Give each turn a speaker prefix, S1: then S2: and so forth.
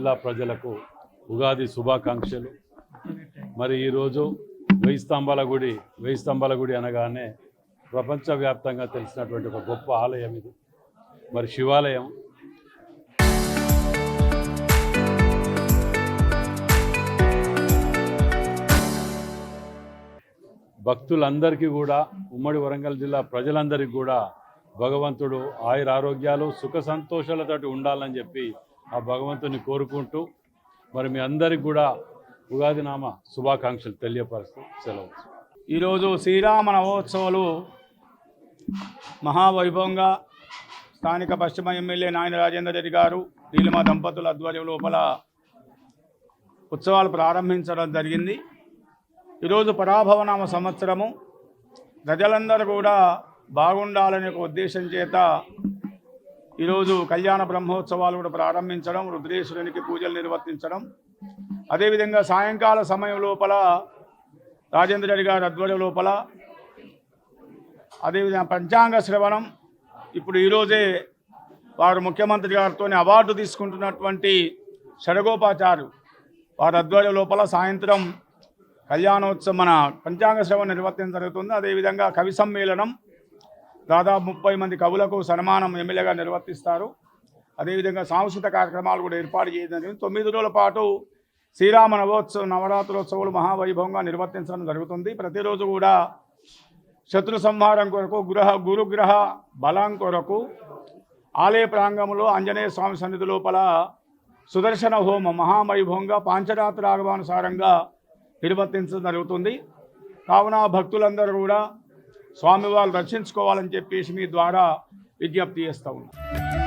S1: జిల్లా ప్రజలకు ఉగాది శుభాకాంక్షలు. మరి ఈరోజు వెయ్యి స్తంభాల గుడి అనగానే ప్రపంచవ్యాప్తంగా తెలిసినటువంటి ఒక గొప్ప ఆలయం ఇది. మరి శివాలయం. భక్తులందరికీ కూడా, ఉమ్మడి వరంగల్ జిల్లా ప్రజలందరికీ కూడా భగవంతుడు ఆయుర ఆరోగ్యాలు సుఖ సంతోషాలతోటి ఉండాలని చెప్పి ఆ భగవంతుని కోరుకుంటూ మరి మీ అందరికి కూడా ఉగాది నామ శుభాకాంక్షలు తెలియపరుస్తూ సెలవు.
S2: ఈరోజు శ్రీరామ నవోత్సవాలు మహావైభవంగా స్థానిక పశ్చిమ ఎమ్మెల్యే నాయన రాజేందర్ రెడ్డి గారు నీలిమ దంపతుల ఆధ్వర్యం లోపల ఉత్సవాలు ప్రారంభించడం జరిగింది. ఈరోజు పరాభవనామ సంవత్సరము, ప్రజలందరూ కూడా బాగుండాలనే ఒక ఉద్దేశం చేత ఈరోజు కళ్యాణ బ్రహ్మోత్సవాలు కూడా ప్రారంభించడం, రుద్రేశ్వరునికి పూజలు నిర్వర్తించడం, అదేవిధంగా సాయంకాల సమయం లోపల రాజేంద్ర రెడ్డి గారి ఆధ్వర్యం లోపల అదేవిధంగా పంచాంగ శ్రవణం. ఇప్పుడు ఈరోజే వారు ముఖ్యమంత్రి గారితో అవార్డు తీసుకుంటున్నటువంటి షడగోపాచారు వారి ఆధ్వర్యం లోపల సాయంత్రం కళ్యాణోత్సవం మన పంచాంగ శ్రవణం నిర్వర్తించడం జరుగుతుంది. అదేవిధంగా కవి సమ్మేళనం, దాదాపు 30 మంది కవులకు సన్మానం ఎమ్మెల్యేగా నిర్వర్తిస్తారు. అదేవిధంగా సాంస్కృతిక కార్యక్రమాలు కూడా ఏర్పాటు చేయడం జరిగింది. 9 రోజుల పాటు శ్రీరామ నవరాత్రోత్సవాలు మహావైభవంగా నిర్వర్తించడం జరుగుతుంది. ప్రతిరోజు కూడా శత్రు సంహారం కొరకు, గురుగ్రహ బలం కొరకు ఆలయ ప్రాంగంలో ఆంజనేయ స్వామి సన్నిధి లోపల సుదర్శన హోమం మహావైభవంగా పాంచరాత్ర ఆగమానుసారంగా నిర్వర్తించడం జరుగుతుంది. కావున భక్తులందరూ కూడా స్వామివారు రక్షించుకోవాలని చెప్పేసి మీ ద్వారా విజ్ఞప్తి చేస్తూ ఉన్నాం.